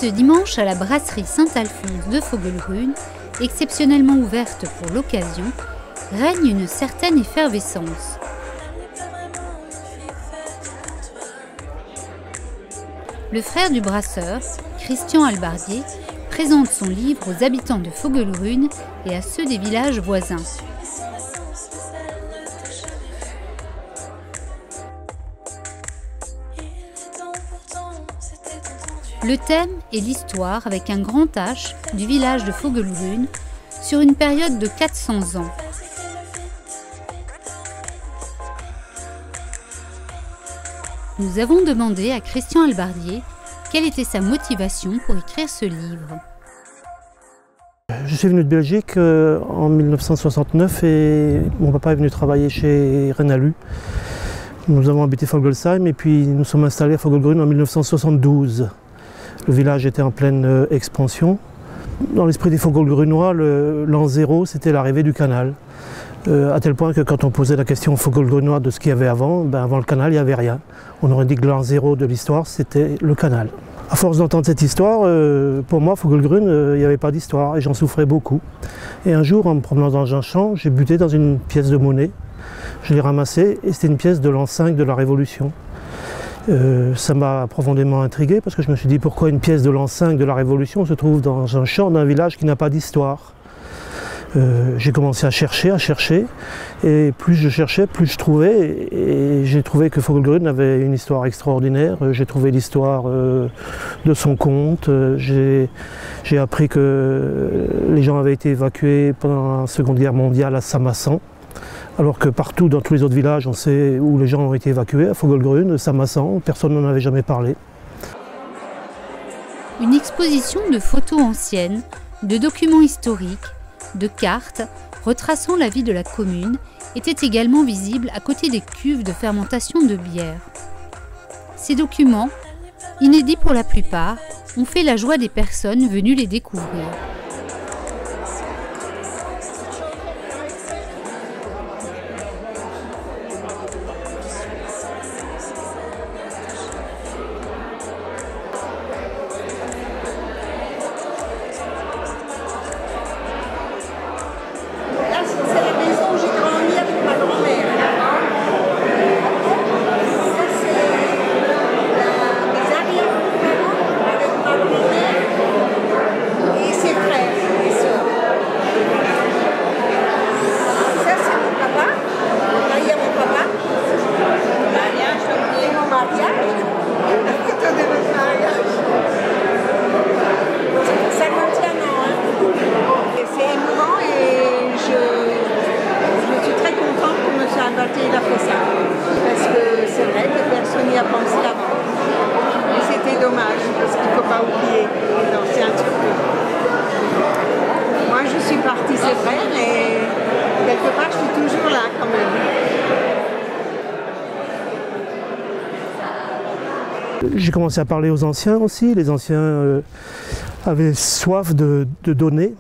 Ce dimanche, à la brasserie Saint-Alphonse de Fogelgrün, exceptionnellement ouverte pour l'occasion, règne une certaine effervescence. Le frère du brasseur, Christian Albardier, présente son livre aux habitants de Fogelgrün et à ceux des villages voisins. Le thème est l'histoire avec un grand H du village de Fogelgrün sur une période de 400 ans. Nous avons demandé à Christian Albardier quelle était sa motivation pour écrire ce livre. Je suis venu de Belgique en 1969 et mon papa est venu travailler chez Renault. Nous avons habité Fogelsheim et puis nous sommes installés à Fogelgrün en 1972. Le village était en pleine expansion. Dans l'esprit des Fogelgrunois, l'an 0, c'était l'arrivée du canal. À tel point que quand on posait la question aux Fogelgrunois de ce qu'il y avait avant, avant le canal, il n'y avait rien. On aurait dit que l'an 0 de l'histoire, c'était le canal. À force d'entendre cette histoire, pour moi, Fogelgrün, il n'y avait pas d'histoire et j'en souffrais beaucoup. Et un jour, en me promenant dans un champ, j'ai buté dans une pièce de monnaie. Je l'ai ramassée et c'était une pièce de l'an 5 de la Révolution. Ça m'a profondément intrigué parce que je me suis dit pourquoi une pièce de l'an 5 de la Révolution se trouve dans un champ d'un village qui n'a pas d'histoire. J'ai commencé à chercher et plus je cherchais, plus je trouvais et j'ai trouvé que Fogelgrün avait une histoire extraordinaire. J'ai trouvé l'histoire de son comte, j'ai appris que les gens avaient été évacués pendant la Seconde Guerre mondiale à Samassan. Alors que partout, dans tous les autres villages, on sait où les gens ont été évacués. À Fogelgrün, Samassan, personne n'en avait jamais parlé. Une exposition de photos anciennes, de documents historiques, de cartes retraçant la vie de la commune était également visible à côté des cuves de fermentation de bière. Ces documents, inédits pour la plupart, ont fait la joie des personnes venues les découvrir. Il a fait ça, parce que c'est vrai que personne n'y a pensé avant. Et c'était dommage, parce qu'il ne faut pas oublier les anciens Turcs. Moi je suis partie, c'est vrai, mais quelque part je suis toujours là quand même. J'ai commencé à parler aux anciens aussi. Les anciens avaient soif de donner.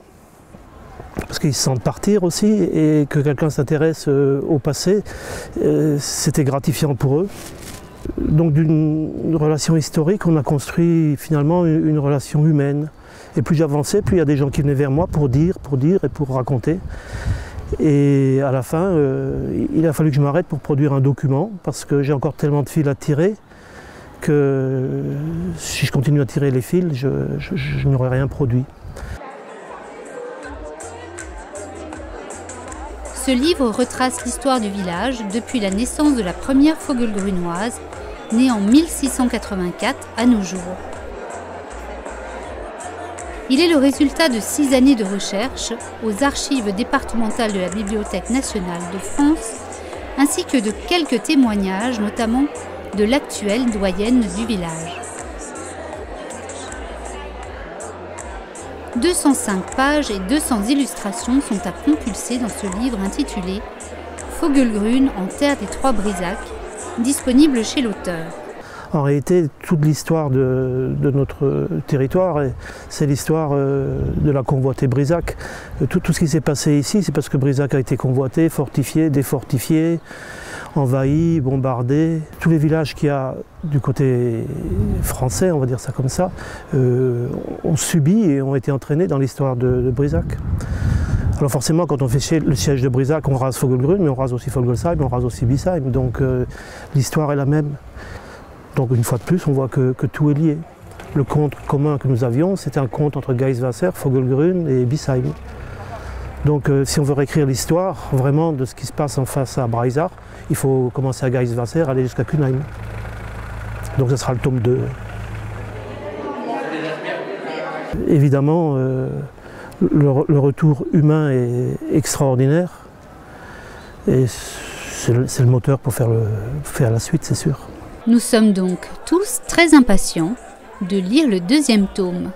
Parce qu'ils se sentent partir aussi et que quelqu'un s'intéresse au passé, c'était gratifiant pour eux. Donc d'une relation historique, on a construit finalement une relation humaine. Et plus j'avançais, plus il y a des gens qui venaient vers moi pour dire et pour raconter. Et à la fin, il a fallu que je m'arrête pour produire un document parce que j'ai encore tellement de fils à tirer que si je continue à tirer les fils, je n'aurais rien produit. Ce livre retrace l'histoire du village depuis la naissance de la première Fogelgrunoise, née en 1684 à nos jours. Il est le résultat de 6 années de recherche aux archives départementales de la Bibliothèque nationale de France, ainsi que de quelques témoignages, notamment de l'actuelle doyenne du village. 205 pages et 200 illustrations sont à compulser dans ce livre intitulé « Fogelgrün en terre des Trois Brisac », disponible chez l'auteur. En réalité, toute l'histoire de notre territoire, c'est l'histoire de la convoitée Brisac. Tout ce qui s'est passé ici, c'est parce que Brisac a été convoité, fortifié, défortifié. envahis, bombardés. Tous les villages qu'il y a du côté français, on va dire ça comme ça, ont subi et ont été entraînés dans l'histoire de Brisac. Alors forcément, quand on fait le siège de Brisac, on rase Vogelgrün, mais on rase aussi Vogelsheim, on rase aussi Biesheim. Donc l'histoire est la même. Donc une fois de plus, on voit que tout est lié. Le compte commun que nous avions, c'était un compte entre Geiswasser, Vogelgrün et Biesheim. Donc si on veut réécrire l'histoire vraiment de ce qui se passe en face à Breisach, il faut commencer à Geiswasser, aller jusqu'à Kuenheim. Donc ce sera le tome 2. Évidemment, le retour humain est extraordinaire et c'est le moteur pour faire la suite, c'est sûr. Nous sommes donc tous très impatients de lire le deuxième tome.